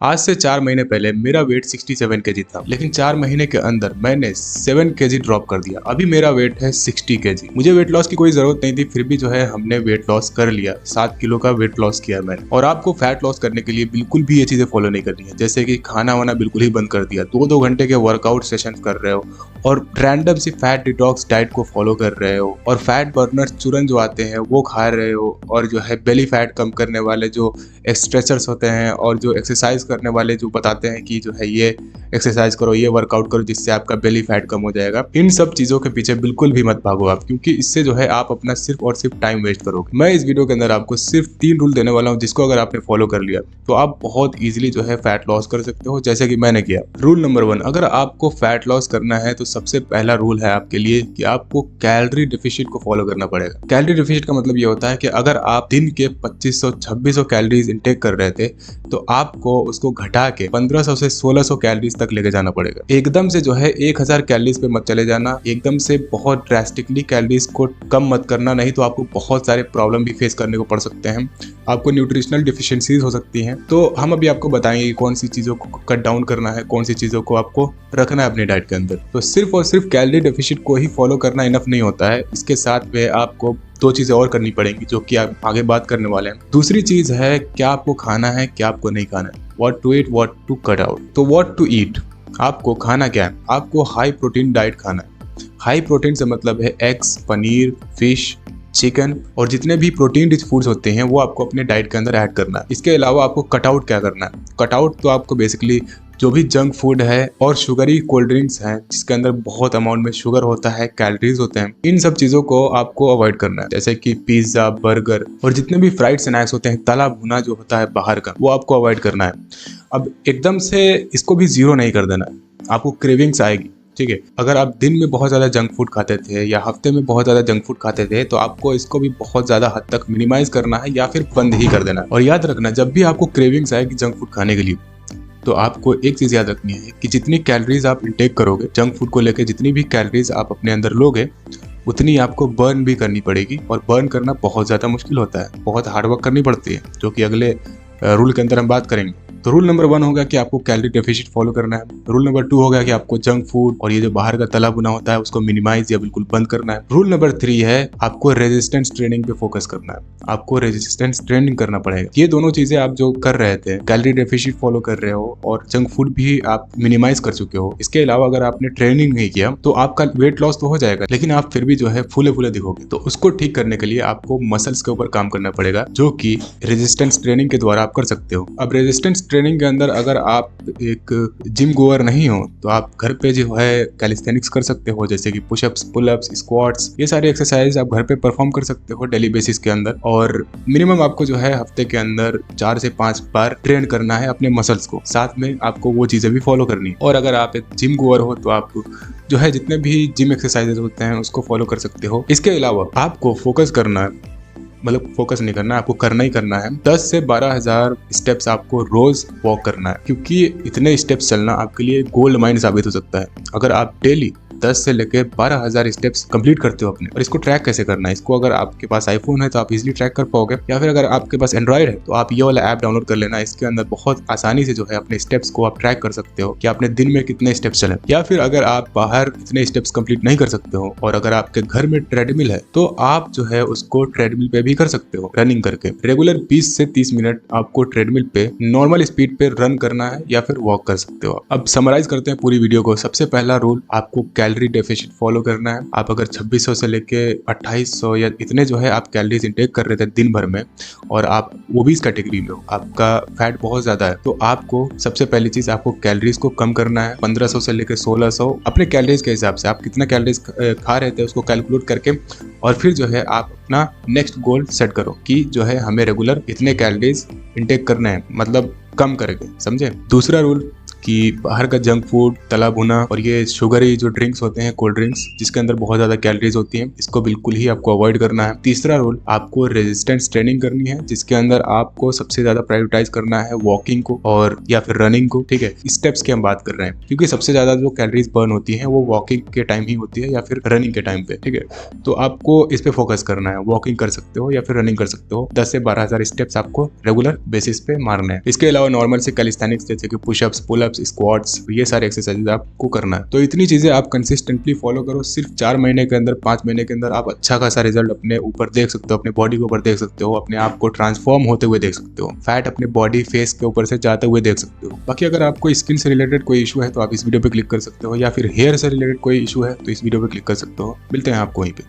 आज से 4 महीने पहले मेरा वेट 67 केजी था, लेकिन 4 महीने के अंदर मैंने 7 केजी ड्रॉप कर दिया। अभी मेरा वेट है 60 केजी। मुझे वेट लॉस की कोई जरूरत नहीं थी, फिर भी जो है हमने वेट लॉस कर लिया। 7 किलो का वेट लॉस किया मैंने। और आपको फैट लॉस करने के लिए बिल्कुल भी ये चीजें फॉलो नहीं करनी है, जैसे कि खाना वाना बिल्कुल ही बंद कर दिया, 2-2 घंटे के वर्कआउट सेशन कर रहे हो और रैंडम सी फैट डिटॉक्स डाइट को फॉलो कर रहे हो और फैट बर्नर चूरन जो आते हैं वो खा रहे हो और जो है बेली फैट कम करने वाले जो स्ट्रेचर्स होते हैं और जो एक्सरसाइज करने वाले जो बताते हैं कि जो है ये एक्सरसाइज करो, ये वर्कआउट करो जिससे आपका बेली फैट कम हो जाएगा। इन सब चीजों के पीछे बिल्कुल भी मत भागो आप, क्योंकि इससे जो है आप अपना सिर्फ और सिर्फ टाइम वेस्ट करोगे। मैं इस वीडियो के अंदर आपको सिर्फ 3 रूल देने वाला हूँ, जिसको अगर आपने फॉलो कर लिया तो आप बहुत इजीली जो है फैट लॉस कर सकते हो, जैसे कि मैंने किया। रूल नंबर 1, अगर आपको फैट लॉस करना है तो सबसे पहला रूल है आपके लिए कि आपको कैलोरी डेफिसिट को फॉलो करना पड़ेगा। कैलोरी डेफिसिट का मतलब ये होता है कि अगर आप दिन के 2500-2600 कैलोरीज इंटेक कर रहे थे तो आपको उसको घटा के 1500 से 1600 कैलोरीज तक लेके जाना पड़ेगा। एकदम से जो है 1000 कैलोरीज पे मत चले जाना, एकदम से बहुत ड्रास्टिकली कैलोरीज को कम मत करना, नहीं तो आपको बहुत सारे प्रॉब्लम भी फेस करने को पड़ सकते हैं। आपको न्यूट्रिशनल डिफिशियंसीज हो सकती हैं। तो हम अभी आपको बताएंगे कौन सी चीजों को कट डाउन करना है, कौन सी चीजों को आपको रखना है अपनी डाइट के अंदर। तो सिर्फ और सिर्फ कैलोरी डेफिसिट को ही फॉलो करना इनफ नहीं होता है, इसके साथ में आपको 2 चीजें और करनी पड़ेंगी जो कि आप आगे बात करने वाले हैं। दूसरी चीज है क्या आपको खाना है, क्या आपको नहीं खाना है। What to eat, what to cut out. तो व्हाट टू ईट, आपको खाना क्या है? आपको हाई प्रोटीन डाइट खाना है। हाई प्रोटीन से मतलब है एग्स, पनीर, फिश, चिकन और जितने भी प्रोटीन रिच फूड्स होते हैं वो आपको अपने डाइट के अंदर ऐड करना है। इसके अलावा आपको कट आउट क्या करना है? कट आउट तो आपको बेसिकली जो भी जंक फूड है और शुगरी कोल्ड ड्रिंक्स हैं जिसके अंदर बहुत अमाउंट में शुगर होता है, कैलोरीज होते हैं, इन सब चीजों को आपको अवॉइड करना है। जैसे कि पिज्जा, बर्गर और जितने भी फ्राइड स्नैक्स होते हैं, तला भुना जो होता है बाहर का, वो आपको अवॉइड करना है। अब एकदम से इसको भी जीरो नहीं कर देना है, आपको क्रेविंग्स आएगी, ठीक है। अगर आप दिन में बहुत ज़्यादा जंक फूड खाते थे या हफ्ते में बहुत ज़्यादा जंक फूड खाते थे तो आपको इसको भी बहुत ज़्यादा हद तक मिनिमाइज करना है या फिर बंद ही कर देना है। और याद रखना, जब भी आपको क्रेविंग्स आएगी जंक फूड खाने के लिए तो आपको एक चीज़ याद रखनी है कि जितनी कैलोरीज आप इंटेक करोगे जंक फूड को लेकर, जितनी भी कैलोरीज आप अपने अंदर लोगे उतनी आपको बर्न भी करनी पड़ेगी। और बर्न करना बहुत ज़्यादा मुश्किल होता है, बहुत हार्डवर्क करनी पड़ती है, जो कि अगले रूल के अंदर हम बात करेंगे। तो रूल नंबर 1 होगा कि आपको कैलोरी डेफिसिट फॉलो करना है। रूल नंबर 2 होगा कि आपको जंक फूड और ये जो बाहर का तला भुना होता है उसको मिनिमाइज या बिल्कुल बंद करना है। रूल नंबर 3 है आपको रेजिस्टेंस ट्रेनिंग पे फोकस करना है। आपको रेजिस्टेंस ट्रेनिंग करना पड़ेगा। ये दोनों चीजें आप जो कर रहे थे, कैलोरी डेफिसिट फॉलो कर रहे हो और जंक फूड भी आप मिनिमाइज कर चुके हो, इसके अलावा अगर आपने ट्रेनिंग नहीं किया तो आपका वेट लॉस तो हो जाएगा, लेकिन आप फिर भी जो है फूले फूले दिखोगे। तो उसको ठीक करने के लिए आपको मसल्स के ऊपर काम करना पड़ेगा, जो कि रेजिस्टेंस ट्रेनिंग के द्वारा आप कर सकते हो। अब रेजिस्टेंस ट्रेनिंग के अंदर अगर आप एक जिम गोअर नहीं हो तो आप घर पे जो है कैलिस्थेनिक्स कर सकते हो, जैसे कि पुशअप्स, पुलअप्स, स्क्वाट्स, ये सारे एक्सरसाइज आप घर पे परफॉर्म कर सकते हो डेली बेसिस के अंदर। और मिनिमम आपको जो है हफ्ते के अंदर 4 से 5 बार ट्रेन करना है अपने मसल्स को, साथ में आपको वो चीजें भी फॉलो करनी है। और अगर आप एक जिम गोअर हो तो आप जो है जितने भी जिम एक्सरसाइजेज होते हैं उसको फॉलो कर सकते हो। इसके अलावा आपको फोकस करना है, मतलब फोकस नहीं करना है, आपको करना ही करना है। 10 से 12,000 स्टेप्स आपको रोज वॉक करना है, क्योंकि इतने स्टेप्स चलना आपके लिए गोल्ड माइन साबित हो सकता है। अगर आप डेली 10 से लेकर 12,000 स्टेप्स कंप्लीट करते हो अपने। और इसको ट्रैक कैसे करना है? इसको अगर आपके पास आईफोन है तो आप इजीली ट्रैक कर पाओगे, या फिर अगर आपके पास एंड्रॉइड है तो आप ये वाला ऐप डाउनलोड कर लेना। इसके अंदर बहुत आसानी से जो है अपने स्टेप्स को आप ट्रैक कर सकते हो कि आपने दिन में कितने स्टेप्स चले। या फिर अगर आप बाहर इतने स्टेप्स कंप्लीट नहीं कर सकते हो और अगर आपके घर में ट्रेडमिल है तो आप जो है उसको ट्रेडमिल पे भी कर सकते हो, रनिंग करके। रेगुलर 20 से 30 मिनट आपको ट्रेडमिल पे नॉर्मल स्पीड पे रन करना है या फिर वॉक कर सकते हो। अब समराइज करते हैं पूरी वीडियो को। सबसे पहला रूल, आपको कैलोरी डेफिसिट फॉलो करना है। आप अगर 2600 से लेके 2800 या इतने जो है आप कैलोरीज इंटेक कर रहे थे दिन भर में और आप ओबीस कैटेगरी में हो, आपका फैट बहुत ज्यादा है, तो आपको सबसे पहली चीज आपको कैलोरीज को कम करना है। 1500 से लेकर 1600 अपने कैलोरीज के हिसाब से आप कितना कैलोरीज खा रहे थे उसको कैलकुलेट करके और फिर जो है आप अपना नेक्स्ट गोल सेट करो कि जो है हमें रेगुलर इतने कैलोरीज इंटेक करना है, मतलब कम करके, समझे। दूसरा रूल, कि बाहर का जंक फूड, तला भुना और ये शुगरी जो ड्रिंक्स होते हैं, कोल्ड ड्रिंक्स जिसके अंदर बहुत ज्यादा कैलोरीज होती हैं, इसको बिल्कुल ही आपको अवॉइड करना है। तीसरा रूल, आपको रेजिस्टेंस ट्रेनिंग करनी है जिसके अंदर आपको सबसे ज्यादा प्रायोरिटाइज करना है वॉकिंग को और या फिर रनिंग को। ठीक है, स्टेप्स की हम बात कर रहे हैं क्योंकि सबसे ज्यादा जो कैलोरीज बर्न होती है वो वॉकिंग के टाइम ही होती है या फिर रनिंग के टाइम पे। ठीक है, तो आपको इस पे फोकस करना है। वॉकिंग कर सकते हो या फिर रनिंग कर सकते हो। 10 से 12,000 स्टेप्स आपको रेगुलर बेसिस पे मारना है। इसके अलावा नॉर्मल से कैलिस्थेनिक्स जैसे कि पुशअप्स, पुलअप्स, स्क्वाट्स, ये सारे एक्सरसाइज आपको करना है। तो इतनी चीजें आप कंसिस्टेंटली फॉलो करो। सिर्फ 4 महीने के अंदर, 5 महीने के अंदर आप अच्छा खासा रिजल्ट अपने ऊपर देख सकते हो, अपने बॉडी के ऊपर देख सकते हो, अपने आप को ट्रांसफॉर्म होते हुए देख सकते हो, फैट अपने बॉडी फेस के ऊपर से जाते हुए देख सकते हो। बाकी अगर आपको स्किन से रिलेटेड कोई इशू है तो आप इस वीडियो पे क्लिक कर सकते हो, या फिर हेयर से रिलेटेड कोई इशू है तो इस वीडियो पे क्लिक कर सकते हो। मिलते हैं आपको वहीं पे।